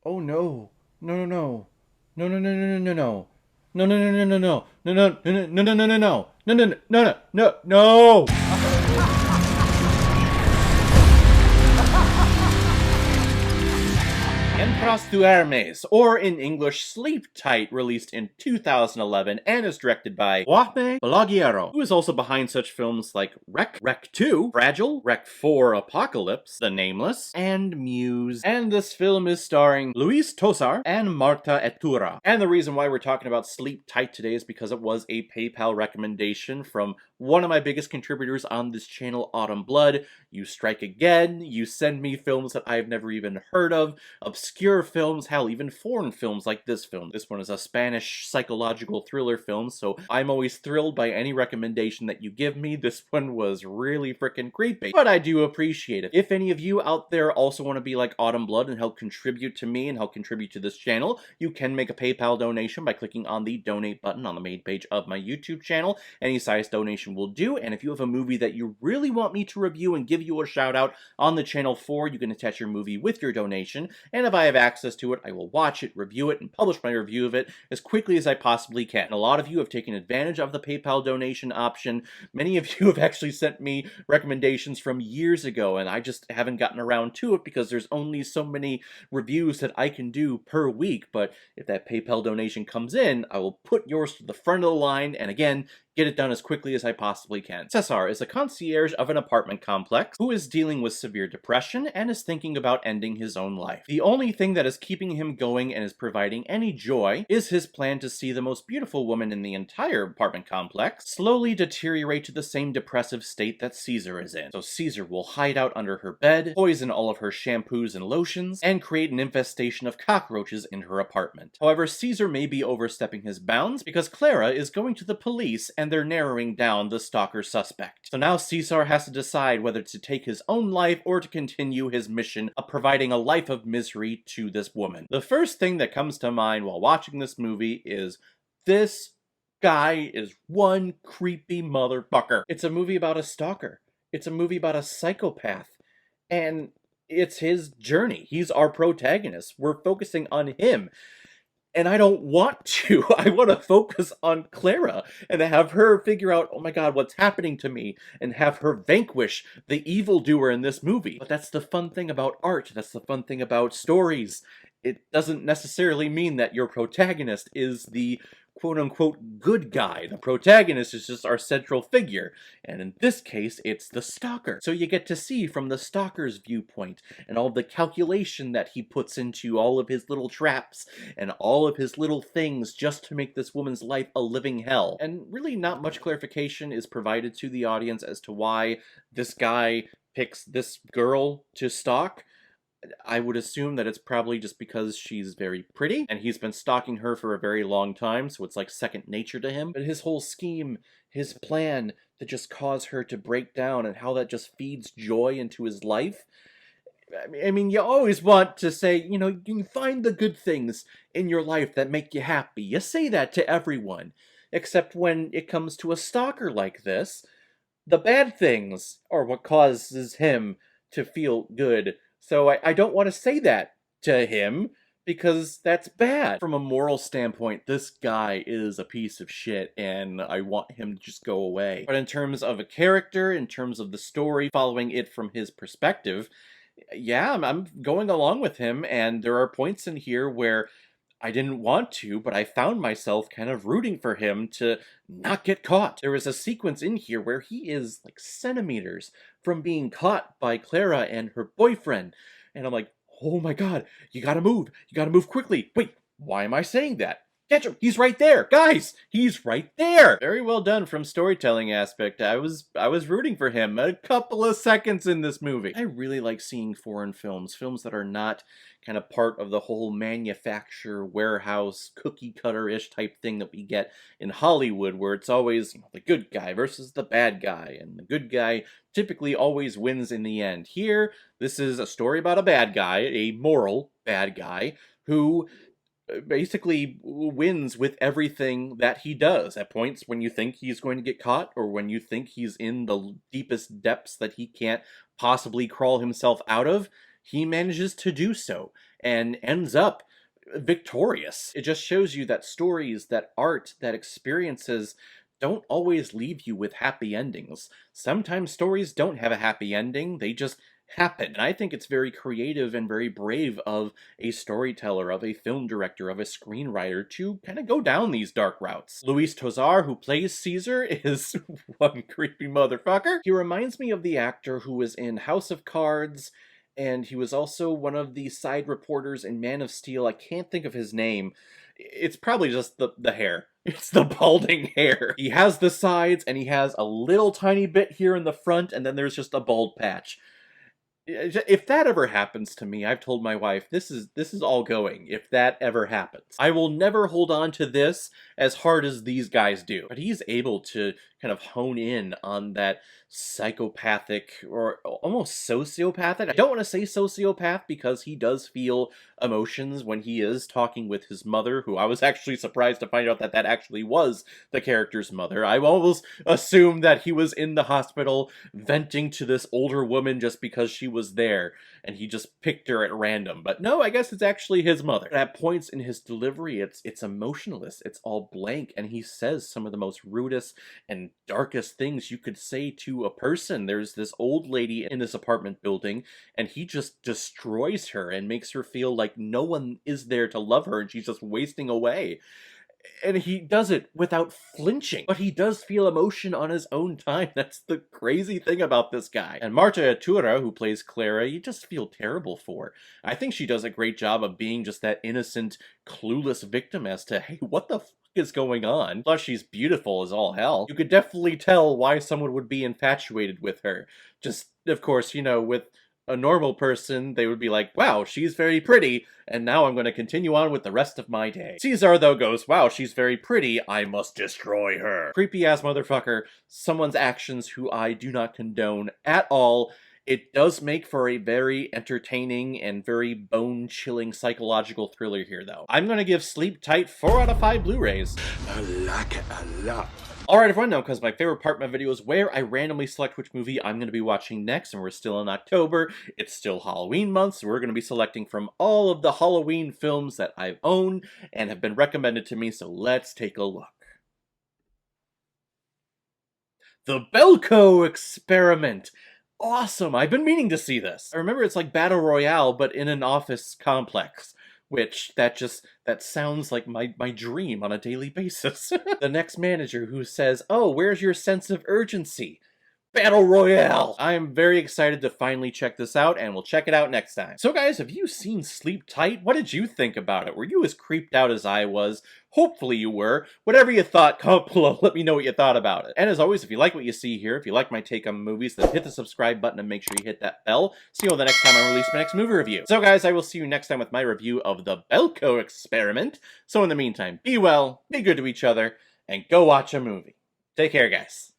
Oh no. No, no, no. No, no, no, no, no, no. No, no, no, no, no, no. No, no, no, no, no, no, no, no. No, no, no, no, no, no. Entras tu Hermes, or in English, Sleep Tight, released in 2011 and is directed by Joaquin Balaguerro, who is also behind such films like Wreck 2, Fragile, Wreck 4 Apocalypse, The Nameless, and Muse. And this film is starring Luis Tosar and Marta Etura. And the reason why we're talking about Sleep Tight today is because it was a PayPal recommendation from one of my biggest contributors on this channel, Autumn Blood. You strike again, you send me films that I've never even heard of, obscure films, hell, even foreign films like this film. This one is a Spanish psychological thriller film, so I'm always thrilled by any recommendation that you give me. This one was really freaking creepy, but I do appreciate it. If any of you out there also want to be like Autumn Blood and help contribute to me and help contribute to this channel, you can make a PayPal donation by clicking on the donate button on the main page of my YouTube channel. Any size donation will do, and if you have a movie that you really want me to review and give you a shout out on the channel for, you can attach your movie with your donation, and if I have access to it, I will watch it, review it, and publish my review of it as quickly as I possibly can. And a lot of you have taken advantage of the PayPal donation option. Many of you have actually sent me recommendations from years ago, and I just haven't gotten around to it because there's only so many reviews that I can do per week. But if that PayPal donation comes in, I will put yours to the front of the line, and again, get it done as quickly as I possibly can. Cesar is a concierge of an apartment complex who is dealing with severe depression and is thinking about ending his own life. The only thing that is keeping him going and is providing any joy is his plan to see the most beautiful woman in the entire apartment complex slowly deteriorate to the same depressive state that Caesar is in. So Caesar will hide out under her bed, poison all of her shampoos and lotions, and create an infestation of cockroaches in her apartment. However, Caesar may be overstepping his bounds because Clara is going to the police and they're narrowing down the stalker suspect. So now Caesar has to decide whether to take his own life or to continue his mission of providing a life of misery to this woman. The first thing that comes to mind while watching this movie is this guy is one creepy motherfucker. It's a movie about a stalker. It's a movie about a psychopath. And it's his journey. He's our protagonist. We're focusing on him. And I don't want to. I want to focus on Clara and have her figure out, oh my god, what's happening to me, and have her vanquish the evildoer in this movie. But that's the fun thing about art. That's the fun thing about stories. It doesn't necessarily mean that your protagonist is the quote-unquote good guy. The protagonist is just our central figure, and in this case, it's the stalker. So you get to see from the stalker's viewpoint, and all the calculation that he puts into all of his little traps, and all of his little things just to make this woman's life a living hell. And really not much clarification is provided to the audience as to why this guy picks this girl to stalk. I would assume that it's probably just because she's very pretty, and he's been stalking her for a very long time, so it's like second nature to him. But his whole scheme, his plan to just cause her to break down, and how that just feeds joy into his life. I mean, you always want to say, you know, you can find the good things in your life that make you happy. You say that to everyone. Except when it comes to a stalker like this, the bad things are what causes him to feel good. So I don't want to say that to him, because that's bad. From a moral standpoint, this guy is a piece of shit, and I want him to just go away. But in terms of a character, in terms of the story, following it from his perspective, yeah, I'm going along with him, and there are points in here where I didn't want to, but I found myself kind of rooting for him to not get caught. There is a sequence in here where he is like centimeters from being caught by Clara and her boyfriend. And I'm like, oh my god, you gotta move. You gotta move quickly. Wait, why am I saying that? Catch him! He's right there! Guys! He's right there! Very well done from storytelling aspect. I was rooting for him a couple of seconds in this movie. I really like seeing foreign films that are not kind of part of the whole manufacturer, warehouse, cookie cutter-ish type thing that we get in Hollywood, where it's always, you know, the good guy versus the bad guy, and the good guy typically always wins in the end. Here, this is a story about a bad guy, a moral bad guy, who basically wins with everything that he does. At points when you think he's going to get caught, or when you think he's in the deepest depths that he can't possibly crawl himself out of, he manages to do so and ends up victorious. It just shows you that stories, that art, that experiences don't always leave you with happy endings. Sometimes stories don't have a happy ending, they just happen. And I think it's very creative and very brave of a storyteller, of a film director, of a screenwriter to kind of go down these dark routes. Luis Tosar, who plays Caesar, is one creepy motherfucker. He reminds me of the actor who was in House of Cards, and he was also one of the side reporters in Man of Steel. I can't think of his name. It's probably just the hair. It's the balding hair. He has the sides, and he has a little tiny bit here in the front, and then there's just a bald patch. If that ever happens to me, I've told my wife, this is all going, if that ever happens. I will never hold on to this as hard as these guys do. But he's able to kind of hone in on that psychopathic, or almost sociopathic. I don't want to say sociopath because he does feel emotions when he is talking with his mother, who I was actually surprised to find out that that actually was the character's mother. I almost assumed that he was in the hospital venting to this older woman just because she was there, and he just picked her at random. But no, I guess it's actually his mother. At points in his delivery, it's emotionless, it's all blank, and he says some of the most rudest and darkest things you could say to a person. There's this old lady in this apartment building, and he just destroys her and makes her feel like no one is there to love her, and she's just wasting away. And he does it without flinching. But he does feel emotion on his own time. That's the crazy thing about this guy. And Marta Atura, who plays Clara, you just feel terrible for. I think she does a great job of being just that innocent, clueless victim as to, hey, what the fuck is going on? Plus, she's beautiful as all hell. You could definitely tell why someone would be infatuated with her. Just, of course, you know, with a normal person, they would be like, wow, she's very pretty, and now I'm going to continue on with the rest of my day. Caesar, though, goes, wow, she's very pretty, I must destroy her. Creepy-ass motherfucker, someone's actions who I do not condone at all. It does make for a very entertaining and very bone-chilling psychological thriller here, though. I'm going to give Sleep Tight 4 out of 5 Blu-rays. I like it a lot. Alright everyone, now because my favorite part of my video is where I randomly select which movie I'm going to be watching next, and we're still in October, it's still Halloween month, so we're going to be selecting from all of the Halloween films that I've owned and have been recommended to me, so let's take a look. The Belko Experiment! Awesome! I've been meaning to see this. I remember it's like Battle Royale, but in an office complex. Which, that sounds like my dream on a daily basis. The next manager who says, oh, where's your sense of urgency? Battle Royale! I am very excited to finally check this out, and we'll check it out next time. So guys, have you seen Sleep Tight? What did you think about it? Were you as creeped out as I was? Hopefully you were. Whatever you thought, comment below. Let me know what you thought about it. And as always, if you like what you see here, if you like my take on movies, then hit the subscribe button and make sure you hit that bell. See you the next time I release my next movie review. So guys, I will see you next time with my review of The Belko Experiment. So in the meantime, be well, be good to each other, and go watch a movie. Take care, guys.